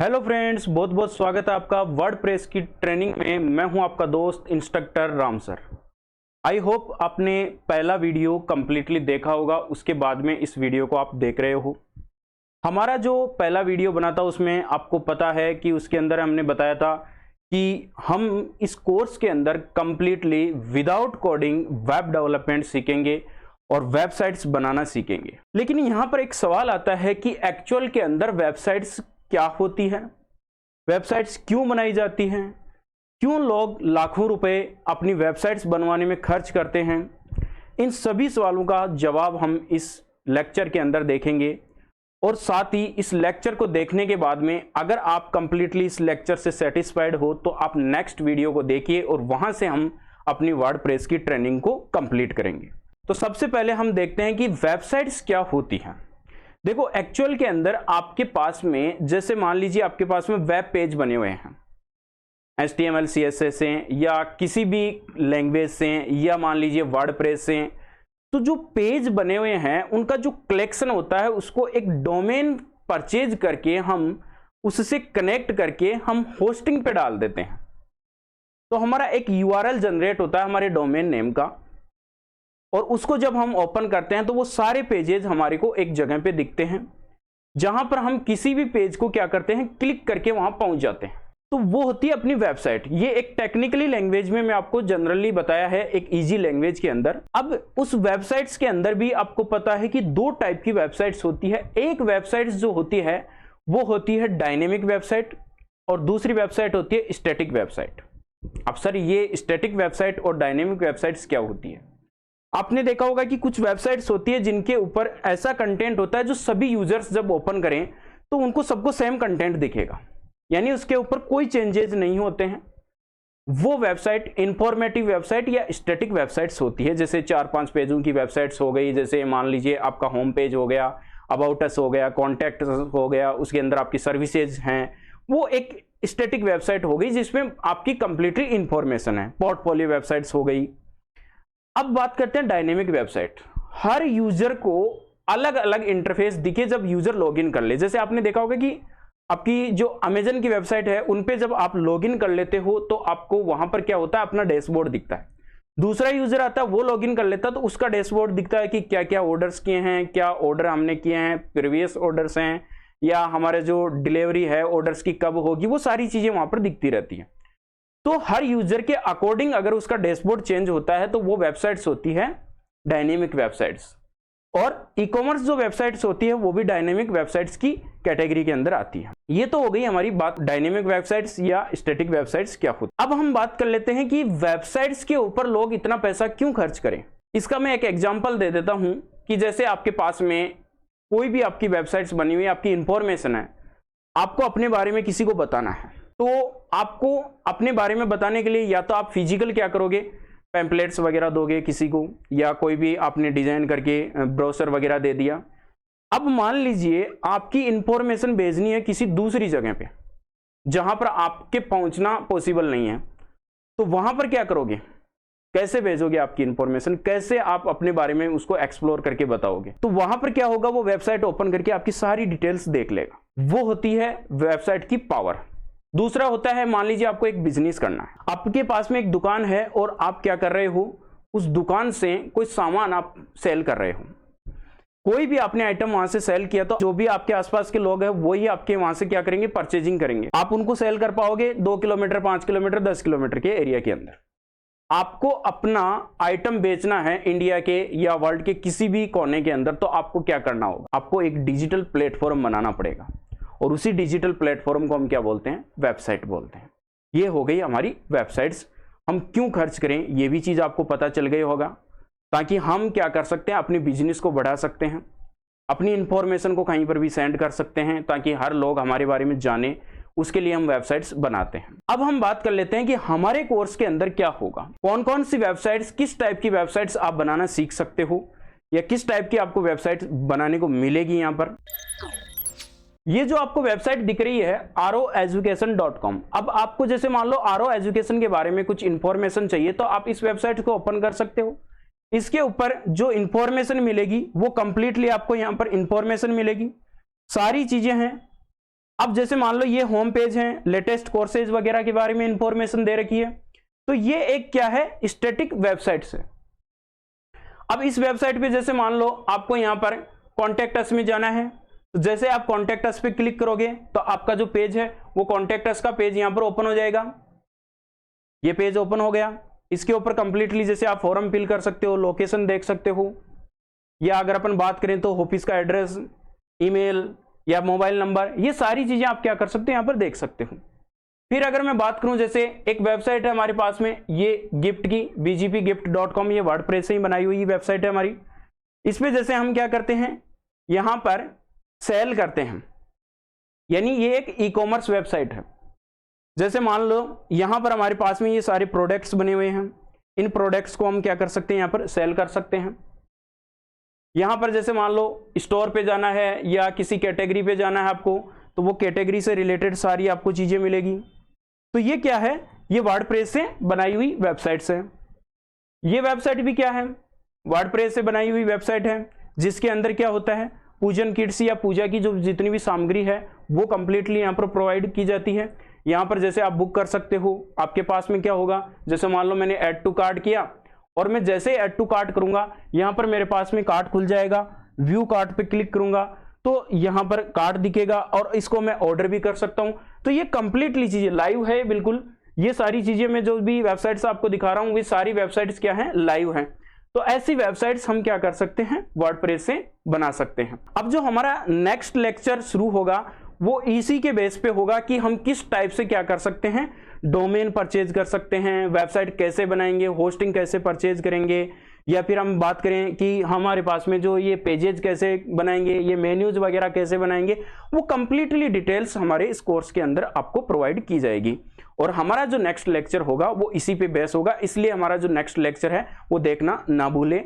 Hello friends, बहुत बहुत स्वागत है आपका वर्डप्रेस की ट्रेनिंग में। मैं हूं आपका दोस्त instructor Ram sir. I hope आपने पहला वीडियो कंप्लीटली देखा होगा, उसके बाद में इस वीडियो को आप देख रहे हो। हमारा जो पहला वीडियो बना था उसमें आपको पता है कि उसके अंदर हमने बताया था कि हम इस कोर्स के अंदर completely without coding web development सीखेंगे और वेबसाइट्स बनाना सीखेंगे। लेकिन यहाँ पर एक सवाल आता है कि एक्चुअल के अंदर वेबसाइट्स क्या होती है, वेबसाइट्स क्यों बनाई जाती हैं, क्यों लोग लाखों रुपए अपनी वेबसाइट्स बनवाने में खर्च करते हैं। इन सभी सवालों का जवाब हम इस लेक्चर के अंदर देखेंगे। और साथ ही इस लेक्चर को देखने के बाद में अगर आप कंप्लीटली इस लेक्चर से सेटिस्फाइड हो तो आप नेक्स्ट वीडियो को देखिए और वहां से हम अपनी वर्डप्रेस की ट्रेनिंग को कंप्लीट करेंगे। तो सबसे पहले हम देखते हैं कि वेबसाइट्स क्या होती हैं। देखो, एक्चुअल के अंदर आपके पास में, जैसे मान लीजिए आपके पास में वेब पेज बने हुए हैं HTML CSS से या किसी भी लैंग्वेज से, या मान लीजिए वर्डप्रेस से, तो जो पेज बने हुए हैं उनका जो कलेक्शन होता है उसको एक डोमेन परचेज करके हम उससे कनेक्ट करके हम होस्टिंग पे डाल देते हैं। तो हमारा एक URL जनरेट होता है हमारे डोमेन नेम का, और उसको जब हम ओपन करते हैं तो वो सारे पेजेस हमारे को एक जगह पे दिखते हैं, जहां पर हम किसी भी पेज को क्या करते हैं, क्लिक करके वहां पहुंच जाते हैं। तो वो होती है अपनी वेबसाइट। ये एक टेक्निकली लैंग्वेज में मैं आपको जनरली बताया है, एक इजी लैंग्वेज के अंदर। अब उस वेबसाइट्स के अंदर भी आपको पता है कि दो टाइप की वेबसाइट्स होती है। एक वेबसाइट जो होती है वो होती है डायनेमिक वेबसाइट, और दूसरी वेबसाइट होती है स्टैटिक वेबसाइट। अब सर, ये स्टैटिक वेबसाइट और डायनेमिक वेबसाइट्स क्या होती है? आपने देखा होगा कि कुछ वेबसाइट्स होती है जिनके ऊपर ऐसा कंटेंट होता है जो सभी यूजर्स जब ओपन करें तो उनको सबको सेम कंटेंट दिखेगा, यानी उसके ऊपर कोई चेंजेस नहीं होते हैं। वो वेबसाइट इंफॉर्मेटिव वेबसाइट या स्टैटिक वेबसाइट्स होती है। जैसे 4-5 पेजों की वेबसाइट्स हो गई, जैसे मान लीजिए आपका होम पेज हो गया, अबाउट अस हो गया, कॉन्टैक्ट हो गया, उसके अंदर आपकी सर्विसेज हैं, वो एक स्टैटिक वेबसाइट हो गई जिसमें आपकी कंप्लीटली इंफॉर्मेशन है। पोर्टफोलियो वेबसाइट्स हो गई। अब बात करते हैं डायनेमिक वेबसाइट। हर यूजर को अलग अलग इंटरफेस दिखे जब यूजर लॉगिन कर ले। जैसे आपने देखा होगा कि आपकी जो अमेजन की वेबसाइट है उन पे जब आप लॉगिन कर लेते हो तो आपको वहां पर क्या होता है, अपना डैशबोर्ड दिखता है। दूसरा यूजर आता है, वो लॉगिन कर लेता है, तो उसका डैशबोर्ड दिखता है कि क्या क्या ऑर्डर्स किए हैं, क्या ऑर्डर हमने किए हैं, प्रीवियस ऑर्डर्स हैं, या हमारे जो डिलीवरी है ऑर्डर्स की कब होगी, वो सारी चीजें वहां पर दिखती रहती है। तो हर यूजर के अकॉर्डिंग अगर उसका डैशबोर्ड चेंज होता है तो वो वेबसाइट्स होती है डायनेमिक वेबसाइट्स। और ई कॉमर्स जो वेबसाइट्स होती है वो भी डायनेमिक वेबसाइट्स की कैटेगरी के अंदर आती है। ये तो हो गई हमारी बात डायनेमिक वेबसाइट्स या स्टैटिक वेबसाइट्स क्या होती है। अब हम बात कर लेते हैं कि वेबसाइट्स के ऊपर लोग इतना पैसा क्यों खर्च करें। इसका मैं एक एग्जांपल दे देता हूं कि जैसे आपके पास में कोई भी आपकी वेबसाइट्स बनी हुई, आपकी इंफॉर्मेशन है, आपको अपने बारे में किसी को बताना है, तो आपको अपने बारे में बताने के लिए या तो आप फिजिकल क्या करोगे, पैम्पलेट्स वगैरह दोगे किसी को, या कोई भी आपने डिजाइन करके ब्रोशर वगैरह दे दिया। अब मान लीजिए आपकी इंफॉर्मेशन भेजनी है किसी दूसरी जगह पे जहां पर आपके पहुंचना पॉसिबल नहीं है, तो वहां पर क्या करोगे, कैसे भेजोगे आपकी इंफॉर्मेशन, कैसे आप अपने बारे में उसको एक्सप्लोर करके बताओगे। तो वहां पर क्या होगा, वो वेबसाइट ओपन करके आपकी सारी डिटेल्स देख लेगा। वो होती है वेबसाइट की पावर। दूसरा होता है, मान लीजिए आपको एक बिजनेस करना है, आपके पास में एक दुकान है और आप क्या कर रहे हो, उस दुकान से कोई सामान आप सेल कर रहे हो, कोई भी आपने आइटम वहां से सेल किया तो जो भी आपके आसपास के लोग हैं वही आपके वहां से क्या करेंगे, परचेजिंग करेंगे। आप उनको सेल कर पाओगे 2 किलोमीटर, 5 किलोमीटर, 10 किलोमीटर के एरिया के अंदर। आपको अपना आइटम बेचना है इंडिया के या वर्ल्ड के किसी भी कोने के अंदर, तो आपको क्या करना होगा, आपको एक डिजिटल प्लेटफॉर्म बनाना पड़ेगा, और उसी डिजिटल प्लेटफॉर्म को हम क्या बोलते हैं, वेबसाइट बोलते हैं। ये हो गई हमारी वेबसाइट्स। हम क्यों खर्च करें ये भी चीज आपको पता चल गई होगा, ताकि हम क्या कर सकते हैं, अपने बिजनेस को बढ़ा सकते हैं, अपनी इंफॉर्मेशन को कहीं पर भी सेंड कर सकते हैं, ताकि हर लोग हमारे बारे में जाने। उसके लिए हम वेबसाइट्स बनाते हैं। अब हम बात कर लेते हैं कि हमारे कोर्स के अंदर क्या होगा, कौन कौन सी वेबसाइट्स, किस टाइप की वेबसाइट्स आप बनाना सीख सकते हो, या किस टाइप की आपको वेबसाइट बनाने को मिलेगी। यहां पर ये जो आपको वेबसाइट दिख रही है roeducation.com। अब आपको जैसे मान लो आरो एजुकेशन के बारे में कुछ इंफॉर्मेशन चाहिए तो आप इस वेबसाइट को ओपन कर सकते हो। इसके ऊपर जो इंफॉर्मेशन मिलेगी वो कंप्लीटली आपको यहां पर इंफॉर्मेशन मिलेगी, सारी चीजें हैं। अब जैसे मान लो ये होम पेज है, लेटेस्ट कोर्सेज वगैरह के बारे में इंफॉर्मेशन दे रखी है, तो ये एक क्या है, स्टैटिक वेबसाइट से। अब इस वेबसाइट पे जैसे मान लो आपको यहां पर कॉन्टेक्ट अस में जाना है, तो जैसे आप कॉन्टेक्ट अस पे क्लिक करोगे तो आपका जो पेज है वो कॉन्टेक्ट अस का पेज यहां पर ओपन हो जाएगा। ये पेज ओपन हो गया, इसके ऊपर कंप्लीटली जैसे आप फॉर्म फिल कर सकते हो, लोकेशन देख सकते हो, या अगर अपन बात करें तो ऑफिस का एड्रेस, ईमेल या मोबाइल नंबर, ये सारी चीजें आप क्या कर सकते हो यहां पर देख सकते हो। फिर अगर मैं बात करूं, जैसे एक वेबसाइट है हमारे पास में, ये गिफ्ट की bgpgift.com, ये वर्डप्रेस से ही बनाई हुई वेबसाइट है हमारी। इस पे जैसे हम क्या करते हैं, यहां पर सेल करते हैं, यानी ये एक ई कॉमर्स वेबसाइट है। जैसे मान लो यहां पर हमारे पास में ये सारे प्रोडक्ट्स बने हुए हैं, इन प्रोडक्ट्स को हम क्या कर सकते हैं, यहां पर सेल कर सकते हैं। यहां पर जैसे मान लो स्टोर पे जाना है या किसी कैटेगरी पे जाना है आपको, तो वो कैटेगरी से रिलेटेड सारी आपको चीजें मिलेगी। तो ये क्या है, ये वर्डप्रेस से बनाई हुई वेबसाइट्स है। ये वेबसाइट भी क्या है, वर्डप्रेस से बनाई हुई वेबसाइट है, जिसके अंदर क्या होता है, पूजन किट्स या पूजा की जो जितनी भी सामग्री है वो कंप्लीटली यहाँ पर प्रोवाइड की जाती है। यहाँ पर जैसे आप बुक कर सकते हो, आपके पास में क्या होगा, जैसे मान लो मैंने ऐड टू कार्ट किया, और मैं जैसे ऐड टू कार्ट करूंगा यहाँ पर मेरे पास में कार्ट खुल जाएगा, व्यू कार्ट पे क्लिक करूंगा तो यहाँ पर कार्ट दिखेगा और इसको मैं ऑर्डर भी कर सकता हूं। तो ये कंप्लीटली चीजें लाइव है बिल्कुल। ये सारी चीजें मैं जो भी वेबसाइट्स आपको दिखा रहा हूं, ये सारी वेबसाइट्स क्या हैं, लाइव हैं। तो ऐसी वेबसाइट्स हम क्या कर सकते हैं, वर्डप्रेस से बना सकते हैं। अब जो हमारा नेक्स्ट लेक्चर शुरू होगा वो इसी के बेस पे होगा कि हम किस टाइप से क्या कर सकते हैं, डोमेन परचेज कर सकते हैं, वेबसाइट कैसे बनाएंगे, होस्टिंग कैसे परचेज करेंगे, या फिर हम बात करें कि हमारे पास में जो ये पेजेज कैसे बनाएंगे, ये मेन्यूज वगैरह कैसे बनाएंगे, वो कंप्लीटली डिटेल्स हमारे इस कोर्स के अंदर आपको प्रोवाइड की जाएगी। और हमारा जो नेक्स्ट लेक्चर होगा वो इसी पे बेस होगा, इसलिए हमारा जो नेक्स्ट लेक्चर है वो देखना ना भूलें।